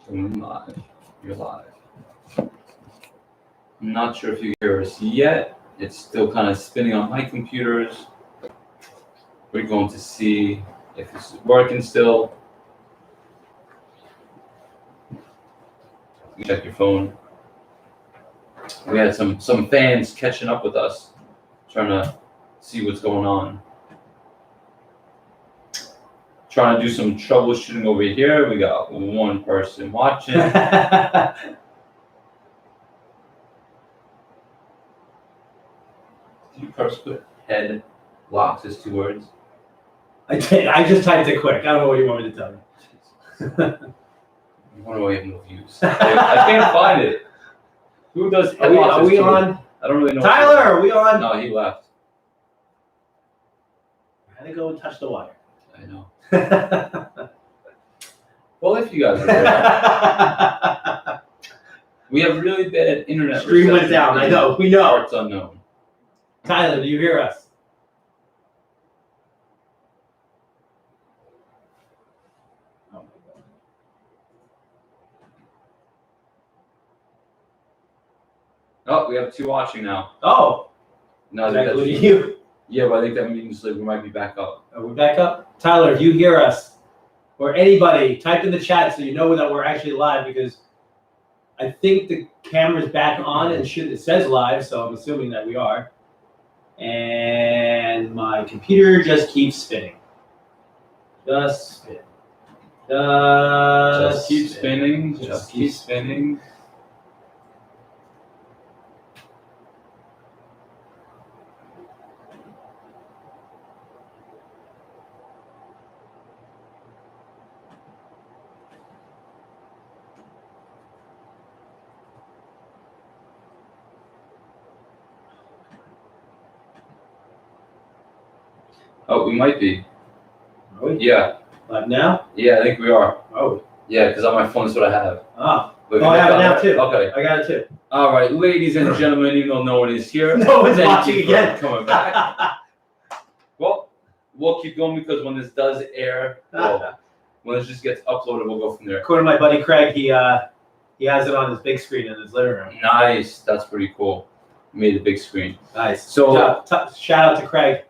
Doing live. You're live. I'm not sure if you hear us yet. It's still kind of spinning on my computers. We're going to see if this is working still. You check your phone. We had some fans catching up with us, trying to see what's going on. Trying to do some troubleshooting over here. We got one person watching. Did you first put headlocks as 2 words? I did. I just typed it quick. I don't know what you want me to tell you. I wonder why you have no views. I can't find it. Who does headlocks? Are we on? I don't really know. Tyler, are we on? No, he left. I had to go and touch the wire. I know. Well, if you guys are there, we have really bad internet. Stream went down. I know. We know. Parts unknown. Tyler, do you hear us? Oh my God. Oh, we have 2 watching now. Oh. No, Is that including you? Yeah, but I think that means like we might be back up. Are we back up? Tyler, if you hear us, or anybody, type in the chat so you know that we're actually live, because I think the camera's back on and it says live, so I'm assuming that we are. And my computer just keeps spinning. Just spin. Just keep spinning. Just keep spinning. Oh, we might be. Are we? Yeah. Live now? Yeah, I think we are. Oh. Yeah, because on my phone is what I have. Ah. But I have it now too. Okay. I got it too. All right, ladies and gentlemen, even though no one is here, No one's thank watching you for again. coming back. Well, we'll keep going because when this does air, when this just gets uploaded, we'll go from there. According to my buddy Craig, he has it on his big screen in his living room. Nice. That's pretty cool. Made a big screen. Nice. So shout out to Craig.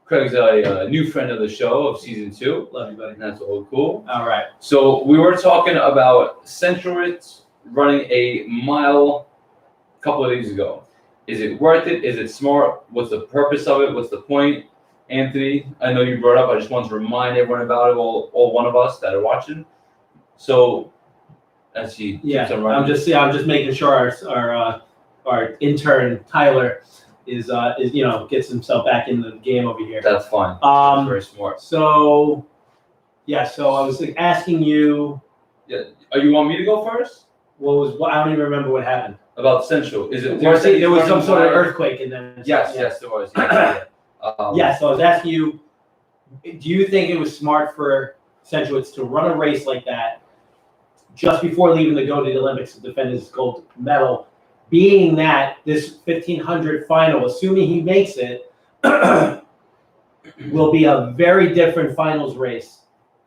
Craig's a new friend of the show of season 2. Love you, buddy. And that's all cool. All right. So we were talking about Central Ritz running a mile a couple of days ago. Is it worth it? Is it smart? What's the purpose of it? What's the point? Anthony, I know you brought up. I just want to remind everyone about it, all one of us that are watching. So as he keeps on running. I'm just making sure our intern Tyler is gets himself back in the game over here. That's fine. That's very smart. So I was asking you. Yeah. Oh, you want me to go first? I don't even remember what happened. About Central. Is it? There was some sort of earthquake, and then yes, there was. Yeah. So I was asking you, do you think it was smart for Central to run a race like that just before leaving to go to the Olympics to defend his gold medal, being that this 1500 final, assuming he makes it, will be a very different finals race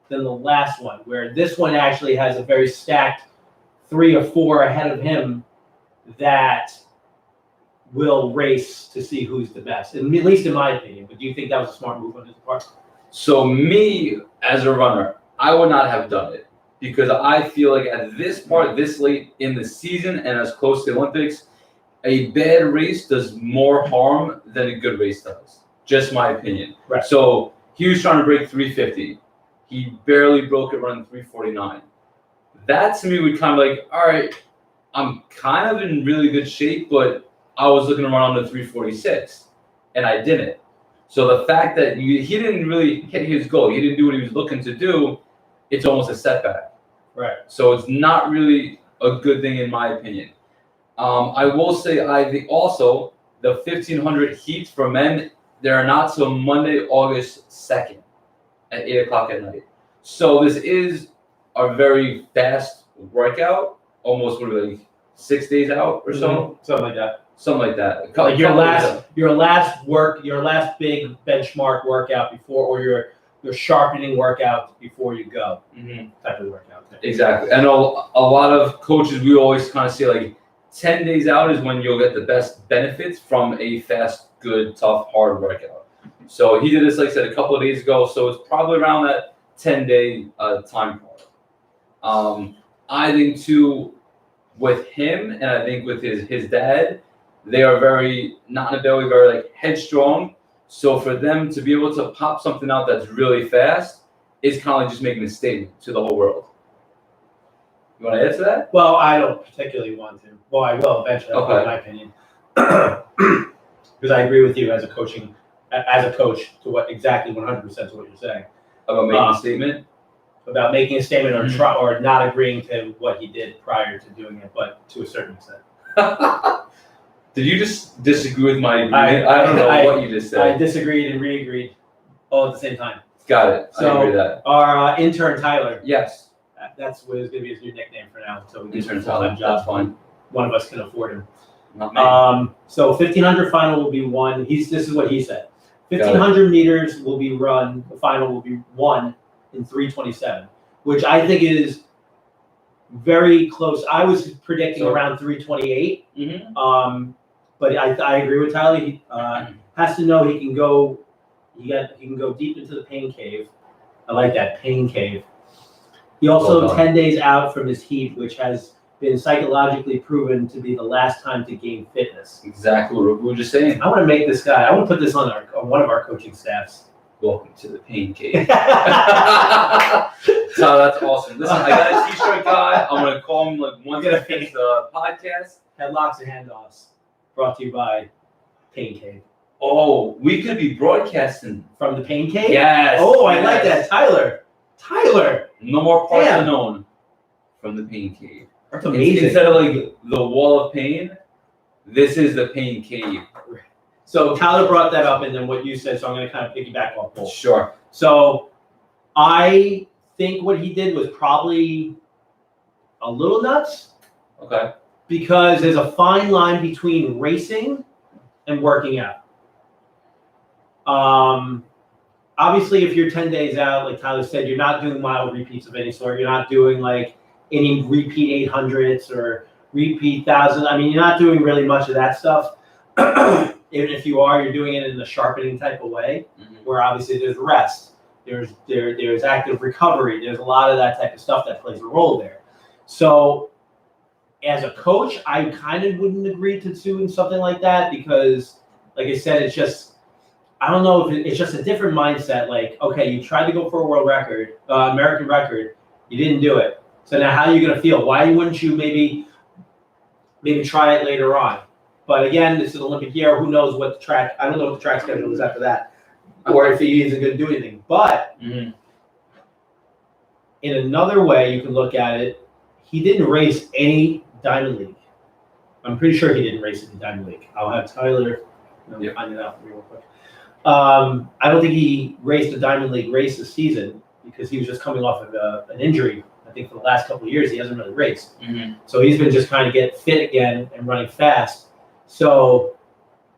than the last one, where this one actually has a very stacked 3 or 4 ahead of him that will race to see who's the best, at least in my opinion. But do you think that was a smart move on his part? So me, as a runner, I would not have done it because I feel like at this part, this late in the season and as close to the Olympics, a bad race does more harm than a good race does. Just my opinion. Right. So he was trying to break 350. He barely broke it running 349. That to me would kind of like, all right, I'm kind of in really good shape, but I was looking to run on the 346, and I didn't. So the fact that he didn't really hit his goal, he didn't do what he was looking to do, it's almost a setback. Right. So it's not really a good thing in my opinion. I will say also the 1500 heats for men, they're not till Monday, August 2nd at 8 o'clock at night. So this is a very fast workout, almost like 6 days out or so. Something like that. Something like that. Like your last big benchmark workout before, or your sharpening workout before you go Mm-hmm. type of workout. Exactly. And a lot of coaches, we always kind of say like 10 days out is when you'll get the best benefits from a fast, good, tough, hard workout. So he did this, like I said, a couple of days ago. So it's probably around that 10-day time part. I think too, with him and I think with his dad, they are very, not in a bad way, very like headstrong. So for them to be able to pop something out that's really fast is kind of like just making a statement to the whole world. You want to add to that? Well, I don't particularly want to. Well, I will eventually. Okay. In my opinion, because I agree with you as a coach to what exactly 100% to what you're saying About making a statement? about making a statement or Mhm. or not agreeing to what he did prior to doing it, but to a certain extent. Did you just disagree with my agreement? I don't know what you just I said. disagreed and re-agreed all at the same time. Got it. I So- agree with that. Our intern Tyler, Yes. that's what is going to be his new nickname for now until we get Intern a full-time Tyler, job. that's fine. One of us can afford him. Not me. So 1500 final will be won. This is what he said. 1500 meters will be run. The final will be won in 3:27, which I think is very close. I was predicting So- around 3:28. Mm-hmm. But I agree with Tyler. He has to know he can go. He can go deep into the pain cave. I like that pain cave. He also Well done. 10 days out from his heat, which has been psychologically proven to be the last time to gain fitness. Exactly what we were just saying. I want to make this guy. I want to put this on one of our coaching staffs. Welcome to the pain cave. So that's awesome. Listen, I got a t-shirt guy. I'm gonna call him like once I finish the podcast. Headlocks and handoffs, brought to you by Pain Cave. Oh, we could be broadcasting. From the Pain Cave. Yes. Oh, I like yes. that, Tyler. No more parts Damn. unknown from the pain cave. That's amazing. Instead of like the wall of pain, this is the pain cave. So Tyler brought that up, and then what you said. So I'm going to kind of piggyback off both. Sure. So I think what he did was probably a little nuts Okay. because there's a fine line between racing and working out. Obviously, if you're 10 days out, like Tyler said, you're not doing mile repeats of any sort. You're not doing like any repeat 800s or repeat 1000s. I mean, you're not doing really much of that stuff. Even if you are, you're doing it in a sharpening type of way, where obviously there's rest, there's active recovery, there's a lot of that type of stuff that plays a role there. So, as a coach, I kind of wouldn't agree to doing something like that because, like I said, it's just. I don't know if it's just a different mindset. Like, okay, you tried to go for a world record, American record, you didn't do it. So now, how are you going to feel? Why wouldn't you maybe try it later on? But again, this is an Olympic year. Who knows what the track? I don't know what the track schedule is after that, or if he isn't going to do anything. But in another way, you can look at it. He didn't race any Diamond League. I'm pretty sure he didn't race any Diamond League. I'll have Tyler find it out for me real quick. I don't think he raced a Diamond League race this season because he was just coming off of an injury. I think for the last couple of years, he hasn't really raced. So he's been just trying to get fit again and running fast. So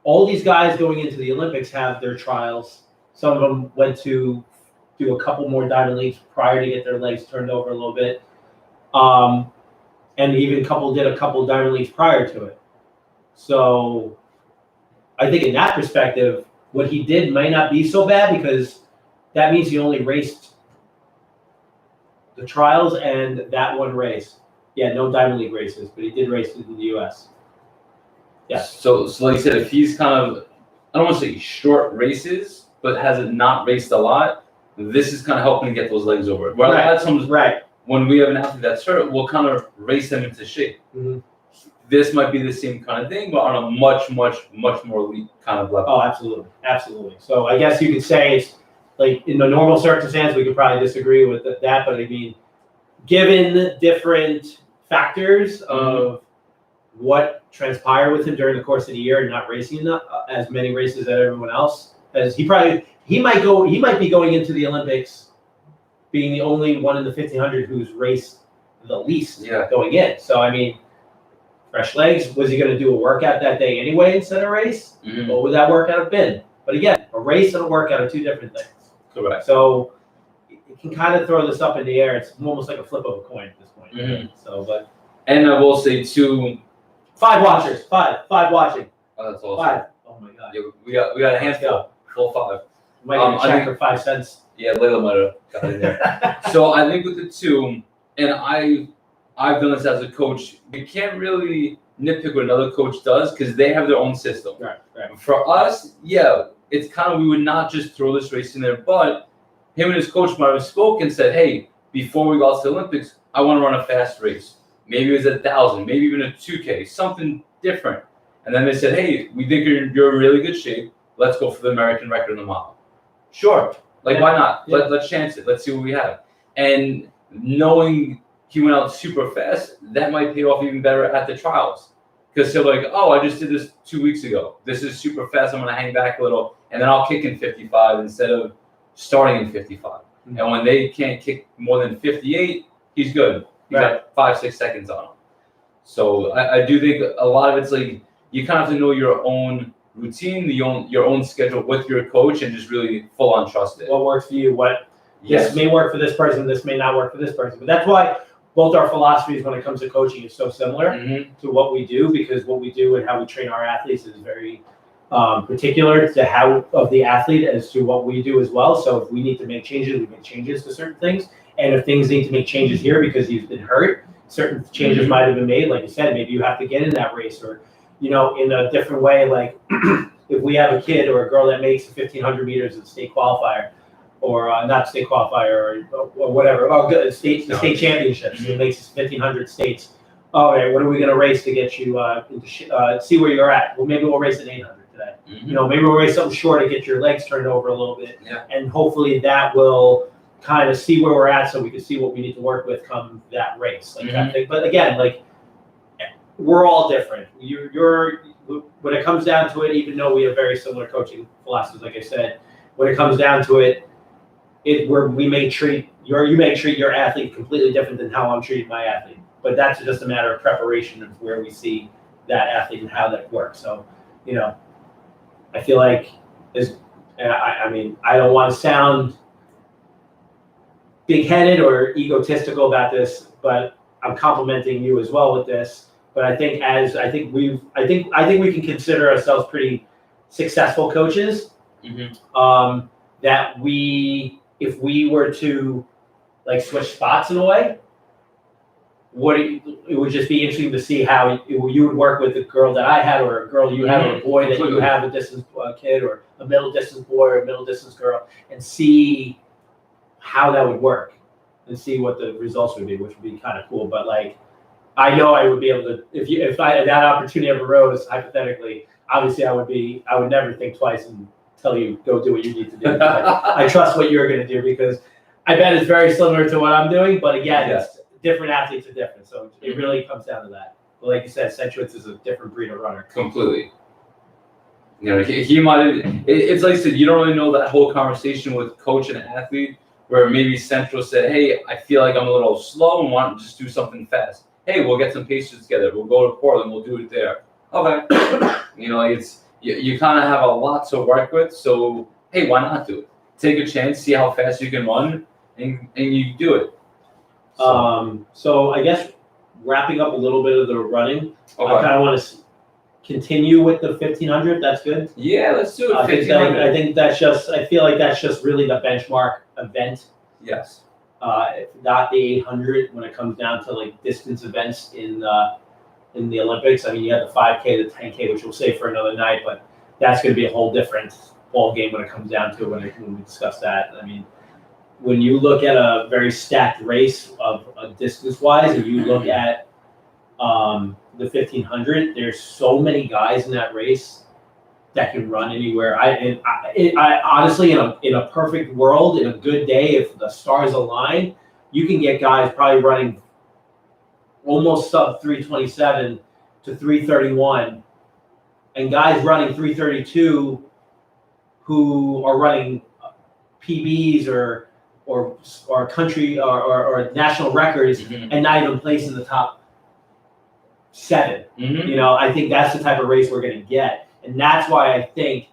all these guys going into the Olympics have their trials. Some of them went to do a couple more Diamond Leagues prior to get their legs turned over a little bit. And even did a couple Diamond Leagues prior to it. So I think in that perspective, what he did may not be so bad because that means he only raced the trials and that one race. Yeah, no Diamond League races, but he did race in the U.S. Yeah. So like I said, if he's kind of, I don't want to say short races, but hasn't not raced a lot, this is kind of helping get those legs over. Well, Right. a lot of times Right. when we have an athlete that's hurt, we'll kind of race them into shape. Mhm. This might be the same kind of thing, but on a much, much, much more elite kind of level. Oh, absolutely. Absolutely. So I guess you could say it's like in the normal circumstance, we could probably disagree with that. But I mean, given different factors of what transpired with him during the course of the year and not racing enough, as many races as everyone else, as he might be going into the Olympics being the only one in the 1500 who's raced the least going in. So, I mean, fresh legs. Was he going to do a workout that day anyway instead of race? What would that workout have been? But again, a race and a workout are two different things. Correct. So can kind of throw this up in the air. It's almost like a flip of a coin at this point. Mhm. So, but And I will say too. 5 watchers, five watching. Oh, that's awesome. 5. Oh my God. Yeah, we got a handful. Full 5. Might get a I check think- for 5 cents. Yeah, Layla might have got in there. So I think with the 2, and I've done this as a coach. You can't really nitpick what another coach does because they have their own system. Right. For us, yeah, it's kind of we would not just throw this race in there, but him and his coach might have spoken and said, "Hey, before we go out to the Olympics, I want to run a fast race. Maybe it was 1,000, maybe even a 2K, something different." And then they said, "Hey, we think you're in really good shape. Let's go for the American record in the mile." Sure. Like, why not? Yeah. Let's chance it. Let's see what we have. And knowing he went out super fast, that might pay off even better at the trials. Because he'll be like, "Oh, I just did this 2 weeks ago. This is super fast. I'm going to hang back a little, and then I'll kick in 55 instead of starting in 55. Mm-hmm. And when they can't kick more than 58, he's good. He's got 5-6 seconds on him. So I do think a lot of it's like you kind of have to know your own routine, your own schedule with your coach, and just really full on trust it. What works for you? What Yes. this may work for this person. This may not work for this person. But that's why both our philosophies when it comes to coaching is so similar Mhm. to what we do, because what we do and how we train our athletes is very particular to how of the athlete as to what we do as well. So if we need to make changes, we make changes to certain things. And if things need to make changes here because he's been hurt, certain changes might have been made. Like you said, maybe you have to get in that race, or in a different way. Like if we have a kid or a girl that makes 1,500 meters at state qualifier, or not state qualifier, or whatever, state championships, it makes 1,500 states. All right, what are we going to race to get you see where you're at? Well, maybe we'll race at 800 today. Mhm. Maybe we'll race something short to get your legs turned over a little bit, Yeah. and hopefully that will kind of see where we're at, so we can see what we need to work with come that race, like that thing. But again, like we're all different. You're when it comes down to it, even though we have very similar coaching philosophies, like I said, when it comes down to it, you may treat your athlete completely different than how I'm treating my athlete. But that's just a matter of preparation of where we see that athlete and how that works. So, I feel like I don't want to sound big-headed or egotistical about this, but I'm complimenting you as well with this. But I think we can consider ourselves pretty successful coaches. Mhm. That if we were to like switch spots in a way, it would just be interesting to see how you would work with a girl that I had, or a girl you had, or a boy that you have, a distance kid, or a middle distance boy, or a middle distance girl, and see how that would work and see what the results would be, which would be kind of cool. But like, I know I would be able to, if that opportunity ever arose, hypothetically, obviously I would never think twice and tell you, go do what you need to do. I trust what you're going to do, because I bet it's very similar to what I'm doing, but again, it's different athletes are different. So it really comes down to that. But like you said, Centrowitz is a different breed of runner. Completely. He might have, it's like I said, you don't really know that whole conversation with coach and athlete, where maybe Central said, "Hey, I feel like I'm a little slow and want to just do something fast. Hey, we'll get some paces together. We'll go to Portland. We'll do it there." Okay. You kind of have a lot to work with. So, hey, why not do it? Take a chance, see how fast you can run, and you do it. So I guess wrapping up a little bit of the running, Okay. I kind of want to continue with the 1,500. That's good. Yeah, let's do it. I feel like that's just really the benchmark event. Yes. If not the 800, when it comes down to like distance events in the Olympics. I mean, you have the 5K, the 10K, which we'll save for another night, but that's going to be a whole different ball game when it comes down to it, when we discuss that. I mean, when you look at a very stacked race of distance-wise, and you look at the 1,500, there's so many guys in that race that can run anywhere. I honestly, in a perfect world, in a good day, if the stars align, you can get guys probably running almost sub 327 to 331, and guys running 332 who are running PBs or country or national records, and not even placed in the top 7. Mm-hmm. I think that's the type of race we're going to get. And that's why I think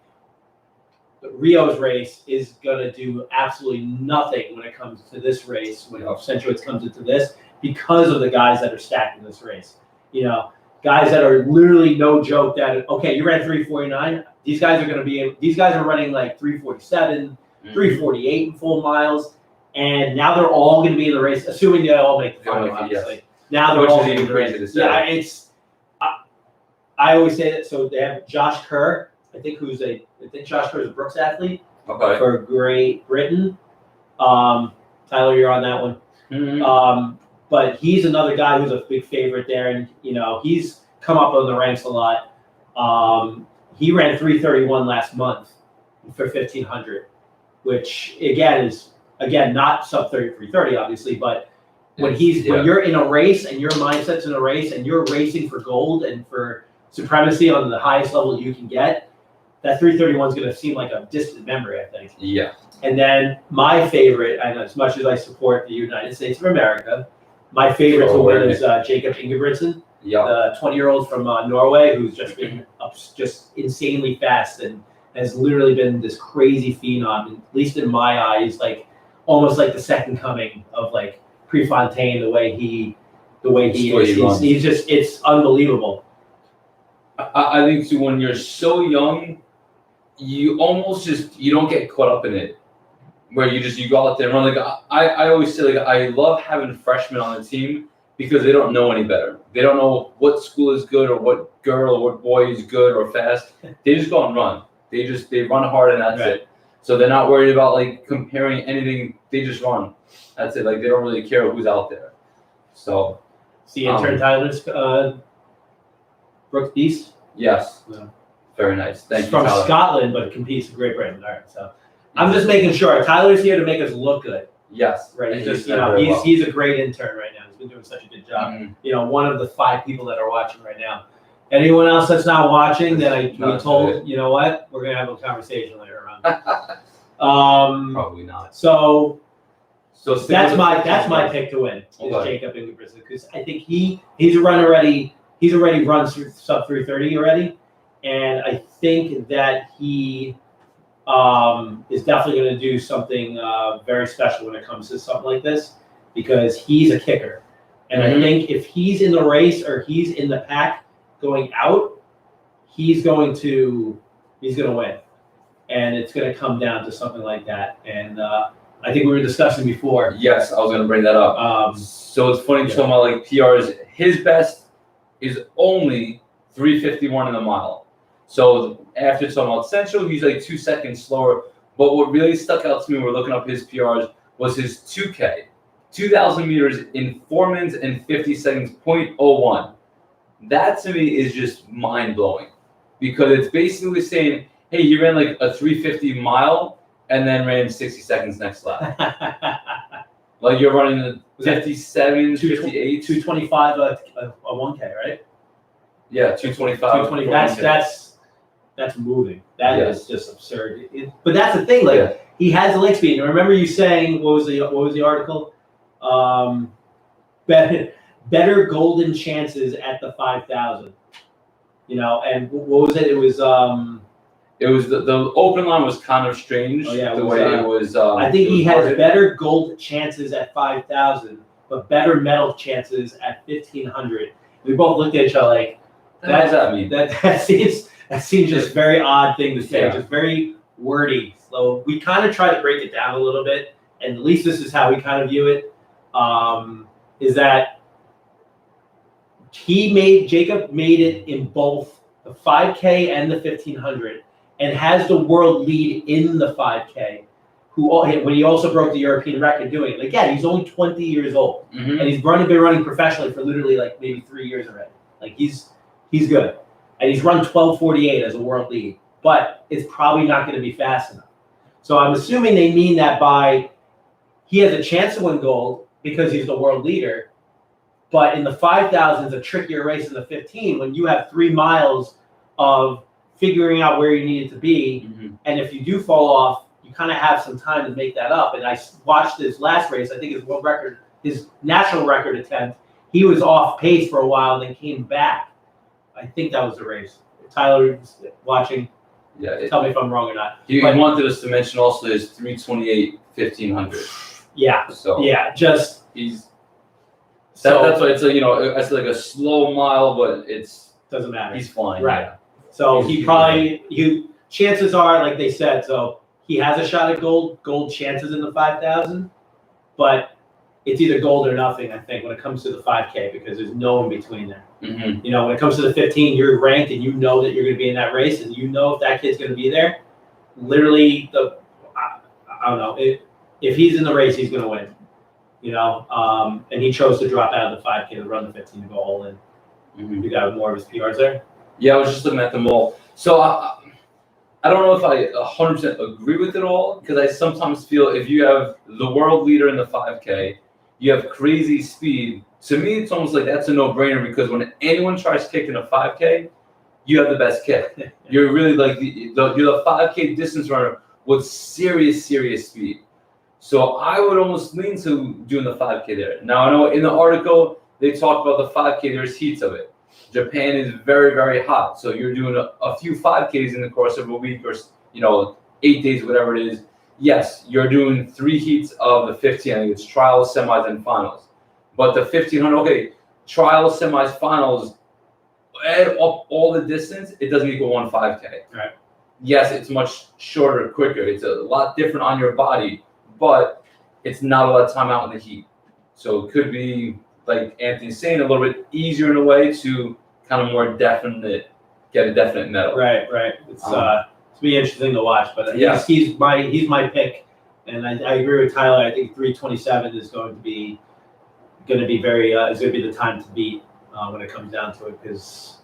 Rio's race is going to do absolutely nothing when it comes to this race, when Centrowitz comes into this, because of the guys that are stacked in this race. You know, guys that are literally no joke that, okay, you ran 3:49. These guys are running like 3:47, 3:48 in full miles. And now they're all going to be in the race, assuming they all make the final, obviously. Yes. Now they're Which all is in even the crazy race. to say. Yeah, I always say that. So they have Josh Kerr, I think Josh Kerr is a Brooks athlete for Great Britain. Tyler, you're on that one. Mm-hmm. But he's another guy who's a big favorite there, and you know he's come up on the ranks a lot. He ran 3:31 last month for 1,500, which is not sub 3:30, obviously, but when you're in a race and your mindset's in a race and you're racing for gold and for supremacy on the highest level you can get, that 3:31 is going to seem like a distant memory, I think. Yeah. And then my favorite, and as much as I support the United States of America, my favorite to win is Jacob Ingebrigtsen, the 20-year-old from Norway, who's just been just insanely fast and has literally been this crazy phenom. At least in my eyes, like almost like the second coming of like Prefontaine. The way he is, it's unbelievable. I think too, when you're so young, you almost you don't get caught up in it, where you go out there and run. Like I always say, like I love having freshmen on the team because they don't know any better. They don't know what school is good or what girl or what boy is good or fast. They just go and run. They run hard and that's it. So they're not worried about like comparing anything. They just run. That's it. Like they don't really care who's out there. So see, intern Tyler's Brooks Beast. Yes. Yeah. Very nice. Thank you, from Tyler. Scotland, but competes in Great Britain. All right, so I'm just making sure Tyler's here to make us look good. Yes. Right. He's a great intern right now. He's been doing such a good job. Mm-hmm. You know, one of the 5 people that are watching right now. Anyone else that's not watching that we told, you know what, we're gonna have a conversation later on. Probably not. So that's my pick to win is Jacob Ingebrigtsen, because I think he's already run through sub 3:30 already, and I think that he is definitely going to do something very special when it comes to something like this, because he's a kicker, and I think if he's in the race or he's in the pack going out, he's going to win, and it's going to come down to something like that. And I think we were discussing before. Yes, I was going to bring that up. So it's funny talking about like PRs. His best is only 3:51 in the mile. So after talking about Central, he's like 2 seconds slower. But what really stuck out to me when we're looking up his PRs was his 2K, 2,000 meters in 4 minutes and 50 seconds, 0.01. That to me is just mind blowing, because it's basically saying, hey, he ran like a 3:50 mile and then ran 60 seconds next lap. Like you're running a 57, 58, 225 a 1K, right? Yeah, 225. 220. That's moving. That is just absurd. But that's the thing. Like he has the leg speed. And remember you saying what was the article? Better golden chances at the 5,000. You know, and what was it? It was the open line was kind of strange. Oh, yeah, the way it was. I think he has better gold chances at 5,000, but better medal chances at 1,500. We both looked at each other like, what does that mean? That seems just very odd thing to say. Just very wordy. So we kind of try to break it down a little bit, and at least this is how we kind of view it. Is that Jacob made it in both the 5K and the 1,500, and has the world lead in the 5K. When he also broke the European record doing it. Again, he's only 20 years old, and he's been running professionally for literally like maybe 3 years already. Like he's good, and he's run 12:48 as a world lead, but it's probably not going to be fast enough. So I'm assuming they mean that by he has a chance to win gold because he's the world leader. But in the 5,000 is a trickier race than the 15 when you have 3 miles of figuring out where you need it to be. And if you do fall off, you kind of have some time to make that up. And I watched his last race. I think his world record, his national record attempt, he was off pace for a while and then came back. I think that was the race. Tyler was watching. Yeah. Tell me if I'm wrong or not. He But- wanted us to mention also his 328 1500. Yeah. So Just he's so that's why it's it's like a slow mile, but it's doesn't matter. he's flying. Right. Yeah. So He's he probably chances are, like they said, so he has a shot at gold chances in the 5,000, but it's either gold or nothing, I think, when it comes to the 5K, because there's no in between there. Mm-hmm. When it comes to the 15, you're ranked and you know that you're going to be in that race, and you know if that kid's going to be there. Literally, I don't know, if he's in the race, he's going to win. And he chose to drop out of the 5K to run the 15 to go all in. Mm-hmm. You got more of his PRs there? Yeah, I was just looking at them all. So I don't know if I 100% agree with it all, because I sometimes feel if you have the world leader in the 5K, you have crazy speed. To me, it's almost like that's a no-brainer, because when anyone tries kicking a 5K, you have the best kick. You're really like you're the 5K distance runner with serious speed. So I would almost lean to doing the 5K there. Now I know in the article they talk about the 5K. There's heats of it. Japan is very hot, so you're doing a few 5Ks in the course of a week, or 8 days, whatever it is. Yes, you're doing 3 heats of the 15. I think it's trials, semis, and finals. But the 1500, okay, trials, semis, finals, add up all the distance, it doesn't equal 1 5K. Right. Yes, it's much shorter, quicker. It's a lot different on your body, but it's not a lot of time out in the heat. So it could be, like Anthony's saying, a little bit easier in a way to kind of more get a definite medal. Right. It's be interesting to watch, but Yeah. he's my pick, and I agree with Tyler. I think 327 is going to be very is going to be the time to beat when it comes down to it, because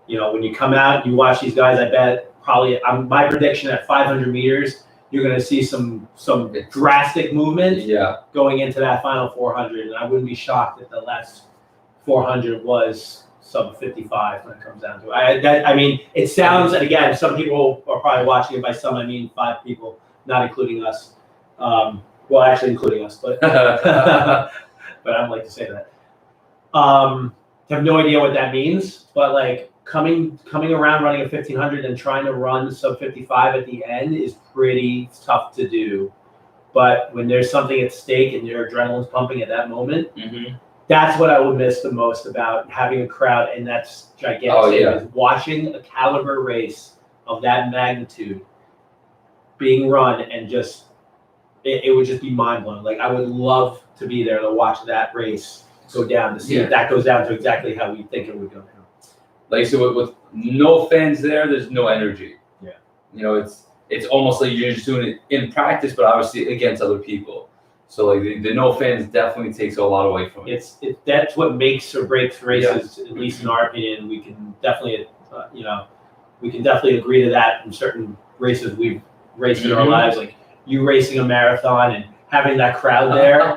when you come out, you watch these guys. I bet probably my prediction at 500 meters, you're going to see some drastic movement. Yeah. Going into that final 400, and I wouldn't be shocked if the last 400 was sub 55 when it comes down to it. I mean, it sounds, and again, some people are probably watching it. By some, I mean 5 people, not including us. Well, actually including us, but but I don't like to say that. Have no idea what that means, but like coming around running a 1500 and trying to run sub 55 at the end is pretty tough to do. But when there's something at stake and your adrenaline's pumping at that moment, that's what I would miss the most about having a crowd, and that's gigantic. Oh, yeah. Is watching a caliber race of that magnitude being run, and just it would just be mind blowing. Like, I would love to be there to watch that race go down, to see if that goes down to exactly how we think it would go down. Like, so with no fans there's no energy. Yeah. It's almost like you're just doing it in practice, but obviously against other people. So like the no fans definitely takes a lot away from it. That's what makes or breaks races, at least in our opinion. We can definitely agree to that in certain races we've raced in our lives. Like you racing a marathon and having that crowd there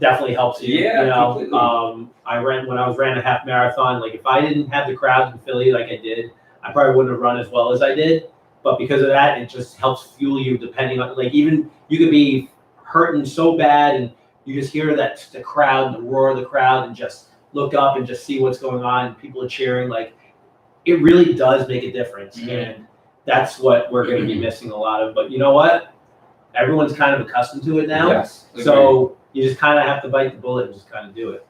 definitely helps you. Yeah, completely. When I ran a half marathon, like if I didn't have the crowd in Philly like I did, I probably wouldn't have run as well as I did. But because of that, it just helps fuel you, depending on, like, even you could be hurting so bad and you just hear the crowd, the roar of the crowd, and just look up and just see what's going on, and people are cheering. Like, it really does make a difference. And that's what we're going to be missing a lot of. But you know what? Everyone's kind of accustomed to it now. Yes. So you just kind of have to bite the bullet and just kind of do it,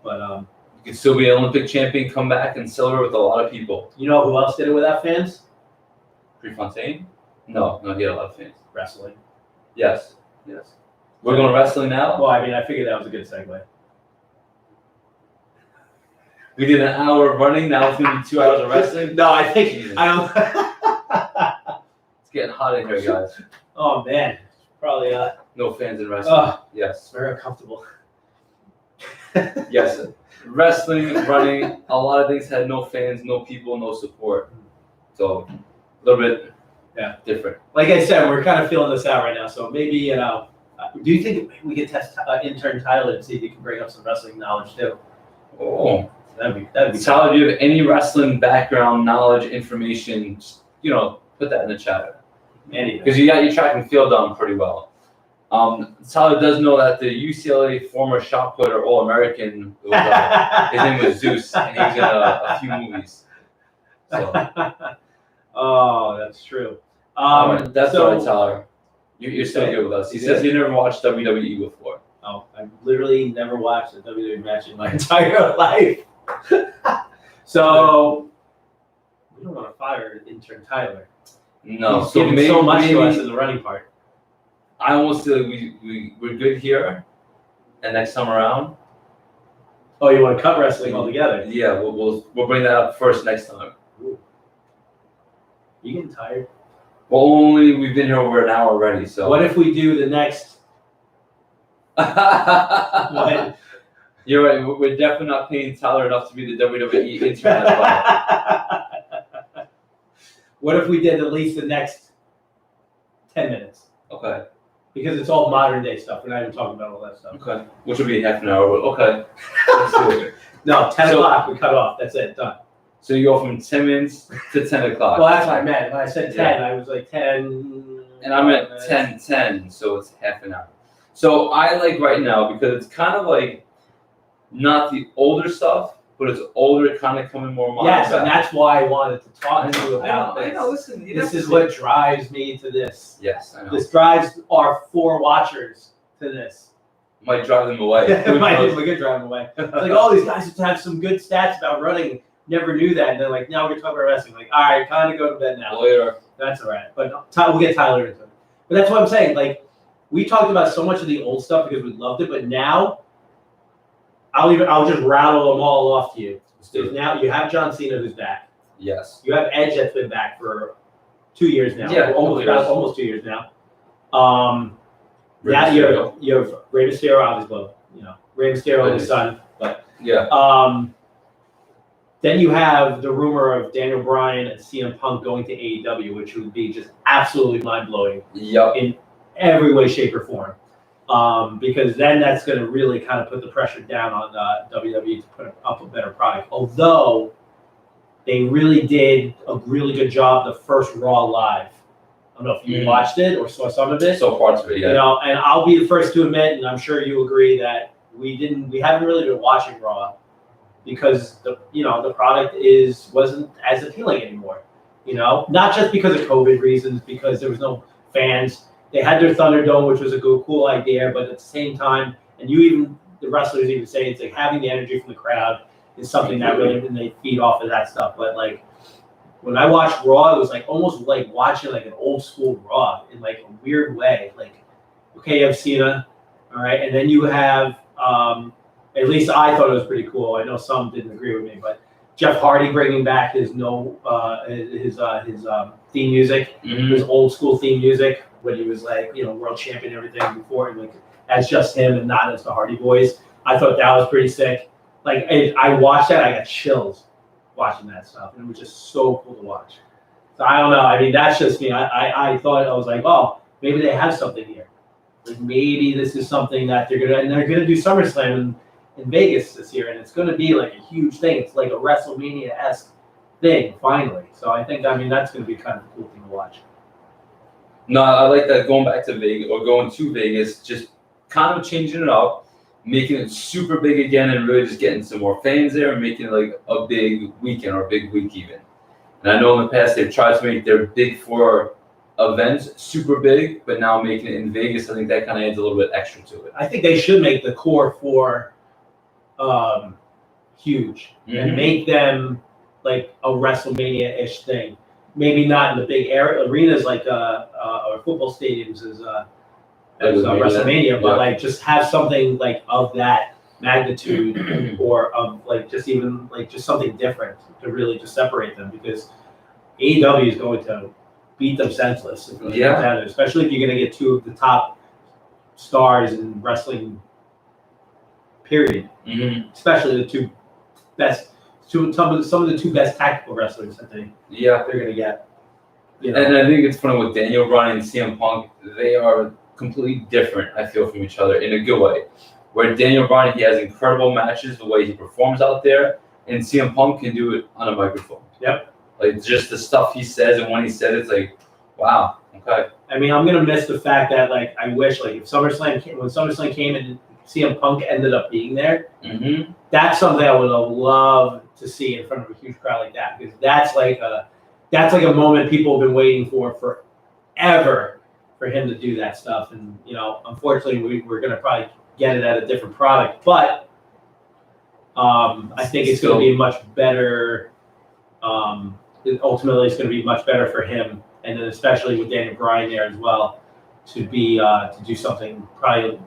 But you can still be an Olympic champion, come back and celebrate with a lot of people. you know who else did it without fans? Prefontaine? No, he had a lot of fans. Wrestling. Yes. We're going wrestling now? Well, I mean, I figured that was a good segue. We did an hour of running, now it's going to be 2 hours of wrestling? No, I think Jesus. I don't. It's getting hot in here, guys. Oh man, probably No fans in wrestling. Yes. very uncomfortable. Yes. Wrestling, running, a lot of things had no fans, no people, no support. So a little bit different. Like I said, we're kind of feeling this out right now, so maybe do you think we could test intern Tyler and see if he can bring up some wrestling knowledge too? Oh, That'd be Tyler, do you have any wrestling background, knowledge, information? Just, put that in the chat. anything. Because you got your track and field done pretty well. Tyler does know that the UCLA former shot putter All-American, his name was Zeus, and he was in a few movies. So Oh, that's true. All right, that's so, all right, Tyler. You're still Okay. good with us. He You says good? you never watched WWE before. Oh, I've literally never watched a WWE match in my entire life. So we don't want to fire intern Tyler. No, He's so giving maybe, so much to us maybe in the running part. I almost feel like we're good here, and next time around, Oh, you want to cut wrestling altogether? yeah, we'll bring that up first next time. Ooh. You getting tired? Well, only we've been here over an hour already, so. What if we do the next? What? You're right. We're definitely not paying Tyler enough to be the WWE intern. As well. What if we did at least the next 10 minutes? Okay. Because it's all modern day stuff. We're not even talking about all that stuff. Okay. Which will be half an hour. But okay. Let's do it. No, 10 o'clock, we cut off. That's it, done. So you go from 10 minutes to 10 o'clock. Well, that's what I meant. When I said 10, Yeah. I was like 10. And I'm at 10:10, so it's half an hour. So I like right now because it's kind of like not the older stuff, but it's older, kind of coming more modern. Yes, and that's why I wanted to talk to you about I this. know, listen. This is what drives me to this. Yes, I know. This drives our 4 watchers to this. Might drive them away. We could drive them away. It's like, oh, these guys have some good stats about running. Never knew that. And they're like, now we're talking about wrestling. Like, all right, kind of go to bed now. Later. That's all right. But we'll get Tyler into it. But that's what I'm saying. Like, we talked about so much of the old stuff because we loved it. But now, I'll just rattle them all off to you. So now you have John Cena who's back. Yes. You have Edge that's been back for 2 years now. Yeah, almost 2 years now. Now you have Rey Mysterio, obviously. You know, Rey Mysterio and his son. But yeah. then you have the rumor of Daniel Bryan and CM Punk going to AEW, which would be just absolutely mind blowing. Yep. In every way, shape, or form. Because then that's going to really kind of put the pressure down on WWE to put up a better product. Although they really did a really good job the first Raw live. I don't know if you watched it or saw some of it. So parts of it, yeah. You know, and I'll be the first to admit, and I'm sure you agree that we haven't really been watching Raw because the product wasn't as appealing anymore. You know, not just because of COVID reasons, because there was no fans. They had their Thunderdome, which was a cool idea, but at the same time, and the wrestlers even say it's like having the energy from the crowd is something that really, and they feed off of that stuff. But like when I watched Raw, it was like almost like watching like an old school Raw in like a weird way. Like, okay, you have Cena, all right, and then you have at least I thought it was pretty cool. I know some didn't agree with me, but Jeff Hardy bringing back his theme music, his old school theme music when he was like world champion and everything before, and like as just him and not as the Hardy Boys. I thought that was pretty sick. Like I watched that, I got chills watching that stuff, and it was just so cool to watch. So I don't know. I mean, that's just me. I thought I was like, oh, maybe they have something here. Like maybe this is something that they're gonna do SummerSlam in Vegas this year, and it's gonna be like a huge thing. It's like a WrestleMania-esque thing finally. So I think that's gonna be kind of a cool thing to watch. No, I like that going back to Vegas or going to Vegas, just kind of changing it up, making it super big again, and really just getting some more fans there and making it like a big weekend or a big week even. And I know in the past they've tried to make their Big Four events super big, but now making it in Vegas, I think that kind of adds a little bit extra to it. I think they should make the core four huge and make them like a WrestleMania-ish thing. Maybe not in the big arenas like or football stadiums as WrestleMania, but like just have something like of that magnitude or of like just even like just something different to really just separate them, because AEW is going to beat them senseless. Especially if you're going to get two of the top stars in wrestling, period. Especially the two best. Some of the two best tactical wrestlers that they're going to get. And I think it's funny with Daniel Bryan and CM Punk, they are completely different, I feel, from each other in a good way. Where Daniel Bryan, he has incredible matches, the way he performs out there, and CM Punk can do it on a microphone. Yep. Like just the stuff he says, and when he said it's like, wow, okay. I mean, I'm going to miss the fact that like I wish like when SummerSlam came and CM Punk ended up being there, that's something I would have loved to see in front of a huge crowd like that, because that's like that's like a moment people have been waiting for forever for him to do that stuff. And, unfortunately, we're going to probably get it at a different product. But I think it's going to be much better. Ultimately, it's going to be much better for him. And then especially with Daniel Bryan there as well, to do something probably,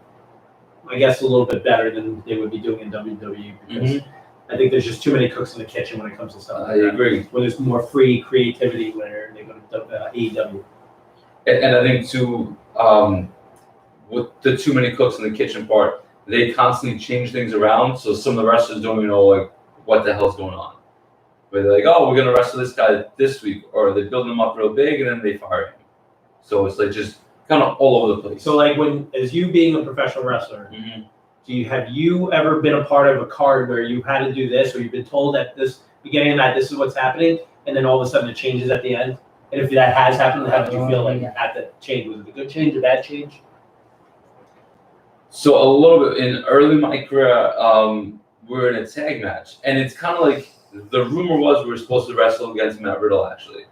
I guess, a little bit better than they would be doing in WWE, because I think there's just too many cooks in the kitchen when it comes to stuff. I agree. Where there's more free creativity where they go to AEW. And I think too, with the too many cooks in the kitchen part, they constantly change things around. So some of the wrestlers don't even know like what the hell's going on. Where they're like, oh, we're gonna wrestle this guy this week, or they're building him up real big and then they fire him. So it's like just kind of all over the place. So like as you being a professional wrestler, have you ever been a part of a card where you had to do this, or you've been told at this beginning of that this is what's happening, and then all of a sudden it changes at the end? And if that has happened, how did you feel like at the change? Was it a good change, a bad change? So a little bit in early my career, we're in a tag match, and it's kind of like the rumor was we were supposed to wrestle against Matt Riddle. Actually,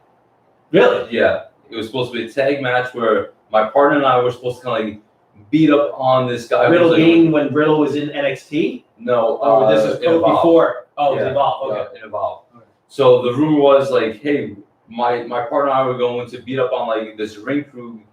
really? Yeah, it was supposed to be a tag match where my partner and I were supposed to kind of like beat up on this guy. Riddle being when Riddle was in NXT? No, this is before. Oh, yeah, it Evolve. Okay. Yeah, in Evolve. Okay. So the rumor was like, hey, my partner and I were going to beat up on like this ring crew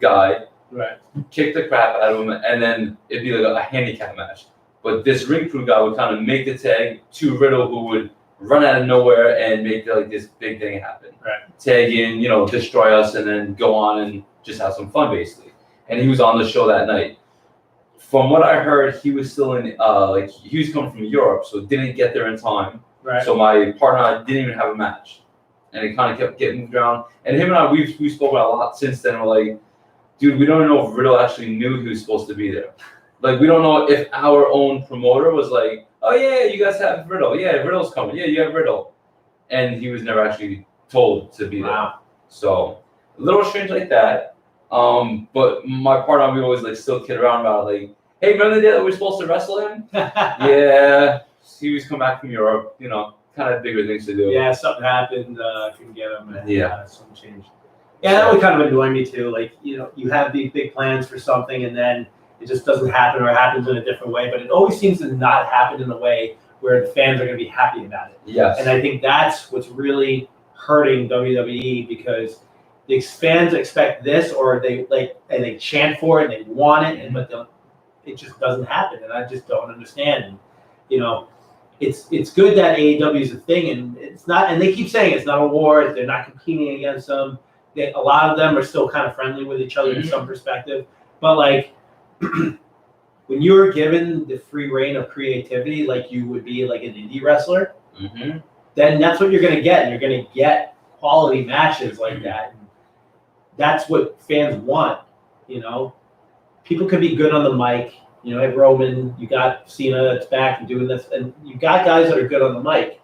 guy, right? Kick the crap out of him, and then it'd be like a handicap match. But this ring crew guy would kind of make the tag to Riddle, who would run out of nowhere and make like this big thing happen. Right. Tag in, destroy us, and then go on and just have some fun, basically. And he was on the show that night. From what I heard, he was still in, he was coming from Europe, so didn't get there in time. Right. So my partner and I didn't even have a match. And it kind of kept getting moved around. And him and I, we've spoken a lot since then. We're like, dude, we don't know if Riddle actually knew he was supposed to be there. Like, we don't know if our own promoter was like, oh, yeah, you guys have Riddle. Yeah, Riddle's coming. Yeah, you have Riddle. And he was never actually told to be there. So, a little strange like that. But my partner, we always like still kid around about it, like, hey, remember the day that we were supposed to wrestle him? Yeah, he was coming back from Europe, kind of bigger things to do. Yeah, something happened, couldn't get him, and something changed. Yeah, that would kind of annoy me too. Like, you have these big plans for something, and then it just doesn't happen, or it happens in a different way. But it always seems to not happen in a way where the fans are going to be happy about it. Yes. And I think that's what's really hurting WWE, because the fans expect this, or and they chant for it and they want it, but it just doesn't happen, and I just don't understand. And, it's good that AEW is a thing, and it's not. And they keep saying it's not a war; they're not competing against them. A lot of them are still kind of friendly with each other in some perspective, but like when you're given the free reign of creativity, like you would be like an indie wrestler, then that's what you're going to get, and you're going to get quality matches like that. And that's what fans want. People can be good on the mic. You have Roman, you got Cena that's back and doing this, and you got guys that are good on the mic.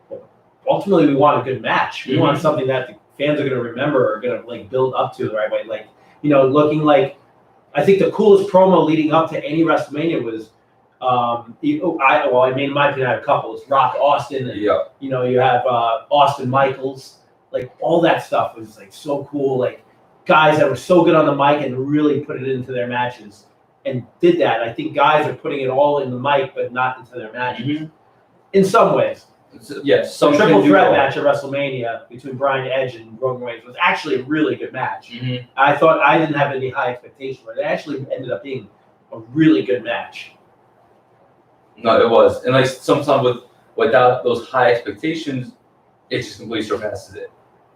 But ultimately, we want a good match. We want something that the fans are going to remember, or going to like build up to the right way. Like, looking like, I think the coolest promo leading up to any WrestleMania was, in my opinion, I have a couple. It's Rock Austin, and you have Austin Michaels. Like, all that stuff was like so cool. Like, guys that were so good on the mic and really put it into their matches. And did that. I think guys are putting it all in the mic, but not into their matches. In some ways. Yes. The triple threat match at WrestleMania between Bryan Edge and Roman Reigns was actually a really good match. I thought I didn't have any high expectations, but it actually ended up being a really good match. No, it was. And like sometimes without those high expectations, it just completely surpasses it.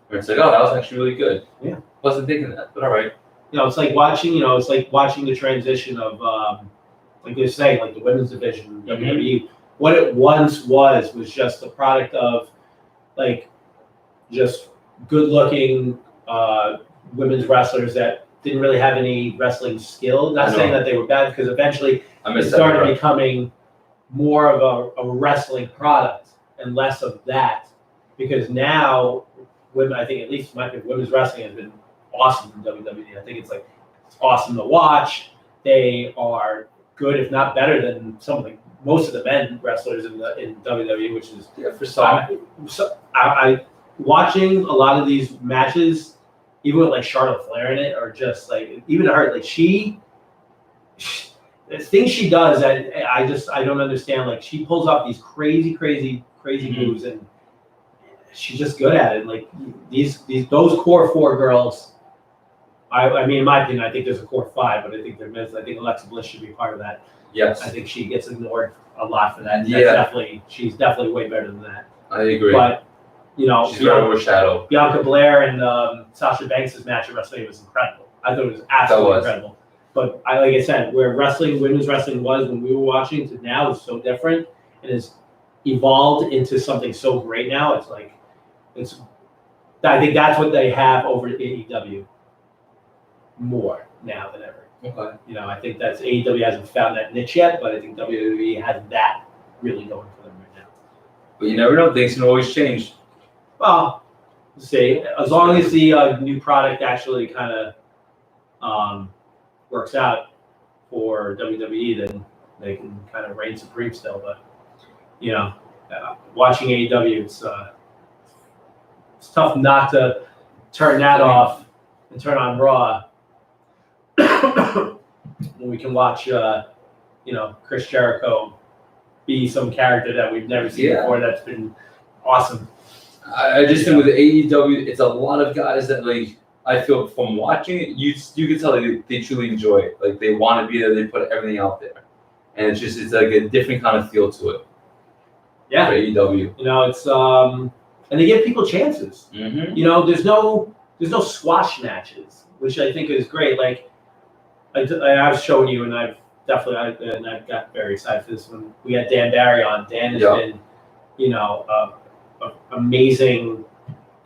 Where it's like, oh, that was actually really good. Yeah. Wasn't thinking that, but all right. It's like watching, the transition of, like you're saying, like the women's division, WWE. What it once was just the product of, like, just good-looking women's wrestlers that didn't really have any wrestling skill. Not saying that they were bad, because eventually it started becoming more of a wrestling product and less of that. Because now, women, I think at least in my opinion, women's wrestling has been awesome from WWE. I think it's awesome to watch. They are good, if not better than most of the men wrestlers in WWE, which is for some. watching a lot of these matches, even with like Charlotte Flair in it, are just like, even her, like the things she does, I don't understand. Like she pulls off these crazy moves, and she's just good at it. Like those core 4 girls. I mean, in my opinion, I think there's a core 5, but I think I think Alexa Bliss should be part of that. Yes. I think she gets ignored a lot for that. Yeah. She's definitely way better than that. I agree. But she's very overshadowed. Bianca Belair and Sasha Banks' match at WrestleMania was incredible. I thought it was absolutely incredible. But like I said, where women's wrestling was when we were watching to now is so different, and has evolved into something so great now. I think that's what they have over at AEW more now than ever. Okay. I think that's AEW hasn't found that niche yet, but I think WWE has that really going for them right now. But you never know; things can always change. Well, see, as long as the new product actually kind of works out for WWE, then they can kind of reign supreme still. But watching AEW, it's tough not to turn that off and turn on Raw. When we can watch, Chris Jericho be some character that we've never seen before. That's been awesome. I just think with AEW, it's a lot of guys that like. I feel from watching it, you can tell they truly enjoy it. Like they want to be there, they put everything out there, and it's like a different kind of feel to it. Yeah, for AEW. It's and they give people chances. Mm-hmm. There's no squash matches, which I think is great. Like I was showing you, and I've got very excited for this one. We had Dan Barry on. Dan has been, an amazing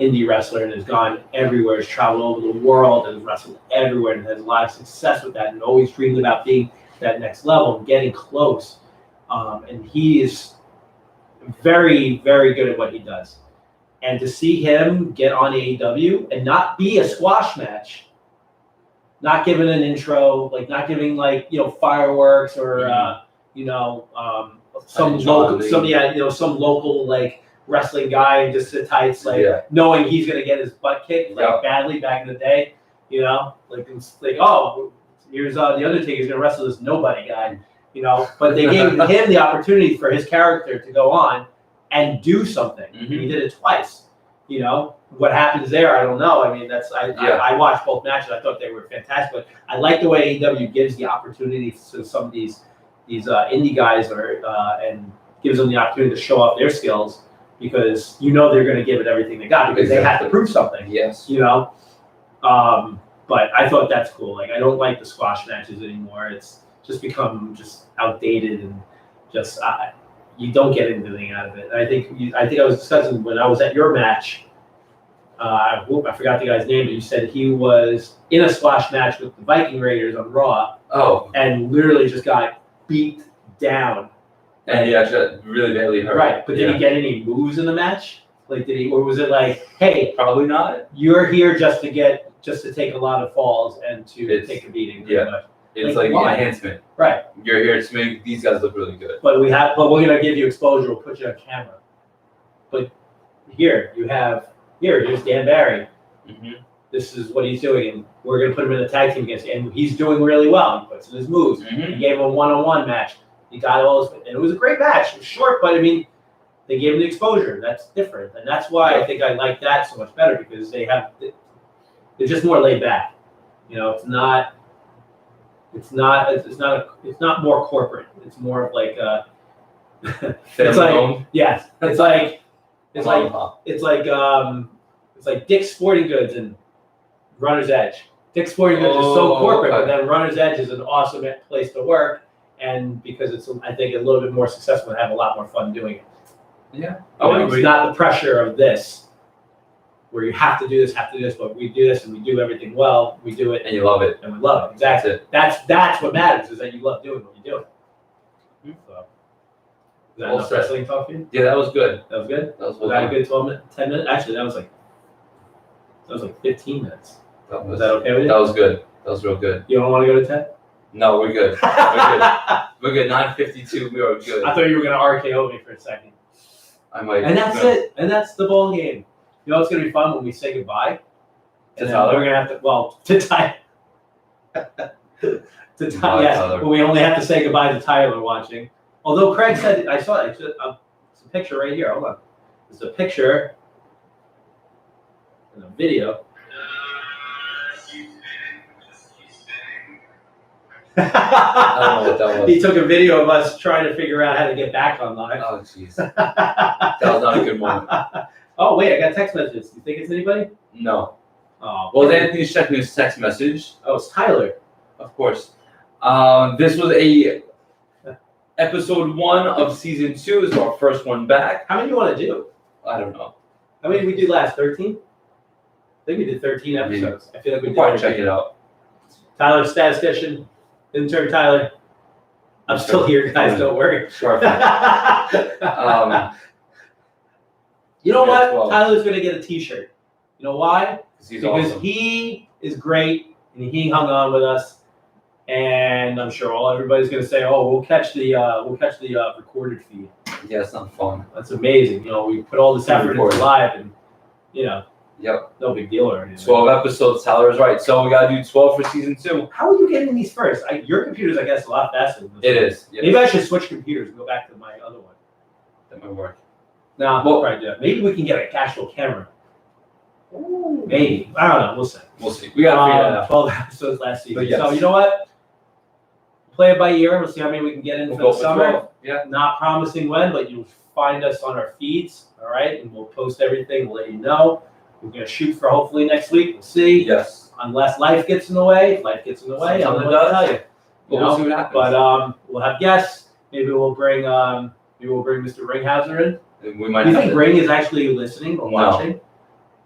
indie wrestler and has gone everywhere, has traveled over the world and has wrestled everywhere and has a lot of success with that and always dreamed about being that next level and getting close. And he is very, very good at what he does. And to see him get on AEW and not be a squash match, not giving an intro, like not giving fireworks or some local like wrestling guy and just sit tight, knowing he's gonna get his butt kicked badly back in the day, it's like, oh, here's the Undertaker's gonna wrestle this nobody guy, But they gave him the opportunity for his character to go on and do something. Mm-hmm. He did it twice. What happens there, I don't know. I mean, I watched both matches. I thought they were fantastic. But I like the way AEW gives the opportunity to some of these indie guys and gives them the opportunity to show off their skills. Because they're going to give it everything they got because they have to prove something. Yes. But I thought that's cool. Like I don't like the squash matches anymore. It's just become outdated and you don't get anything out of it. I think I was discussing when I was at your match. I forgot the guy's name, but you said he was in a squash match with the Viking Raiders on Raw. Oh. And literally just got beat down. And he actually really badly hurt. Right, but did he get any moves in the match? Like, or was it like, hey, probably not. You're here just to take a lot of falls and to take a beating. Yeah, it's like enhancement. Right. You're here to make these guys look really good. But we're gonna give you exposure. We'll put you on camera. But here's Dan Barry. Mm-hmm. This is what he's doing, and we're gonna put him in a tag team against, and he's doing really well. He puts in his moves. Mm-hmm. He gave him a one-on-one match. He got all his, and it was a great match. It was short, but I mean, they gave him the exposure. That's different, and that's why I think I like that so much better because they're just more laid back. It's not more corporate. It's more of like it's like Dick's Sporting Goods and Runner's Edge. Dick's Sporting Goods is so corporate, but then Runner's Edge is an awesome place to work. And because it's, I think, a little bit more successful and have a lot more fun doing it. Yeah. It's not the pressure of this, where you have to do this, but we do this and we do everything well. We do it. And you love it. And we love it. Exactly. That's what matters, is that you love doing what you do. Mm-hmm. So, is that enough wrestling talk for you? Yeah, that was good. That was good? Was that a good 10 minutes? Actually, that was like 15 minutes. Was that okay with you? That was good. That was real good. You don't want to go to 10? No, we're good. We're good. 9:52. We are good. I thought you were going to RKO me for a second. I might. And that's it. And that's the ball game. You know what's gonna be fun when we say goodbye? To And then Tyler? we're gonna have to to Tyler. Bye, Yes, Tyler. but we only have to say goodbye to Tyler watching. Although Craig said, I saw it. It's a picture right here. Hold on. It's a picture and a video. I don't know what that was. He took a video of us trying to figure out how to get back online. Oh, jeez. That was not a good moment. Oh, wait, I got text messages. You think it's anybody? No. Oh, Well, Anthony's checking his text message. oh, it's Tyler. Of course. This was episode 1 of season 2. This is our first one back. How many do you want to do? I don't know. How many did we do last? 13? I think we did 13 episodes. I feel like we We'll did. probably check it out. Tyler, statistician. Intern Tyler. I'm still here, guys. Don't worry. Sharp. You know what? 12. Tyler's going to get a t-shirt. You know why? He's Because awesome. he is great and he hung on with us. And I'm sure everybody's going to say, "Oh, we'll catch the recorded feed." Yeah, it's not fun. That's amazing. You know, we put all this effort into Recorded. live, and you know, Yep. no big deal or anything. 12 episodes. Tyler's right. So we got to do 12 for season 2. How are you getting these first? Your computer's, I guess, a lot faster than this It one. is. Yes. Maybe I should switch computers and go back to my other one. That might work. No, Well- right there. Maybe we can get an actual camera. Maybe. I don't know. We'll see. We'll see. We got to figure that out. 12 episodes last season. But yes. So you know what? Play it by ear. We'll see how many we can get in We'll for go the for summer. 12. Yeah. Not promising when, but you'll find us on our feeds. All right, and we'll post everything. We'll let you know. We're gonna shoot for hopefully next week. We'll see. Yes. Unless life gets in the way. If life gets in the way, I'm Sometimes gonna it does. tell you. But we'll see what happens. But we'll have guests. Maybe we'll bring Mr. Ringhauser in. We might Do you have think to- Ring is actually listening or No. watching?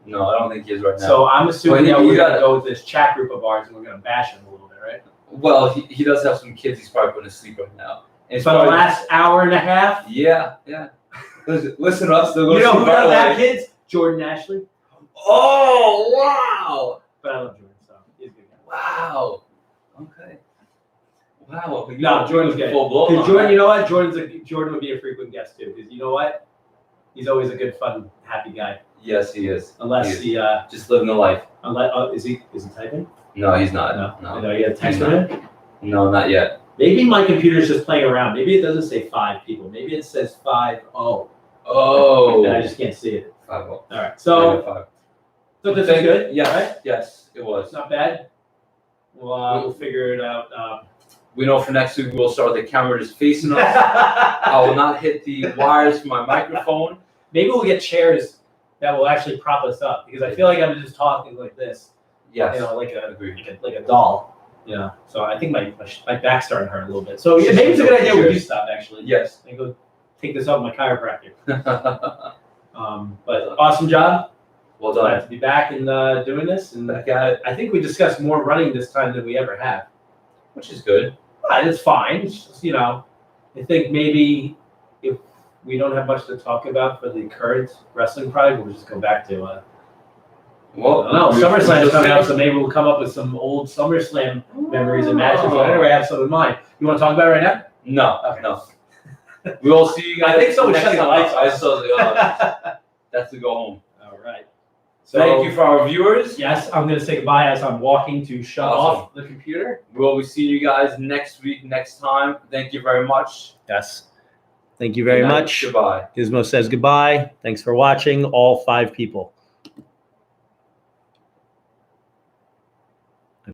No, I don't think he is right now. So I'm assuming Well, that you we're gonna gotta- go with this chat group of ours and we're gonna bash him a little bit, right? Well, he does have some kids he's probably putting to sleep right now. And it's For the probably- last hour and a half. Yeah. Listen to us. They'll go You know sleep who right doesn't have away. kids? Jordan Ashley. Oh, wow. But I love Jordan, so he's a good guy. Wow. Okay. Wow. No, Jordan's good. Full blown. Because Jordan, you know what? Jordan would be a frequent guest too. Because you know what? He's always a good, fun, happy guy. Yes, he is. Unless He the Just living the life. is he typing? No, he's not. No. No, You got a text He's from him? no, not yet. Maybe my computer's just playing around. Maybe it doesn't say 5 people. Maybe it says 5-0. Oh. And I just can't see it. 5-0. All right. So this is good. Yes. Right? Yes, it was. It's not bad. We'll figure it out. We know for next week we'll start with the camera just facing us. I will not hit the wires for my microphone. Maybe we'll get chairs that will actually prop us up because I feel like I'm just talking like this. Yes. You know, like Agreed. a doll. You know, so I think my back's starting to hurt a little bit. So yeah, maybe it's a good idea we do stop actually. Yes. And go take this up with my chiropractor. But awesome job. Well Glad done. to be back and doing this. And I think we discussed more running this time than we ever have. Which is good. It's fine. It's just, you know, I think maybe if we don't have much to talk about for the current wrestling product, we'll just go back to Well, no, SummerSlam is coming up, so maybe we'll come up with some old SummerSlam memories and matches. But anyway, I have some in mind. You want to talk about it right now? No, Okay. no. We will see you guys. I think someone next shut the time. lights off. I saw the that's to go home. All right. So, Thank you for our viewers. Yes, I'm going to say goodbye as I'm walking to shut Awesome. off the computer. We'll be seeing you guys next week, next time. Thank you very much. Yes. Thank you Good night. Goodbye. Gizmo says goodbye. Thanks for watching, all 5 people.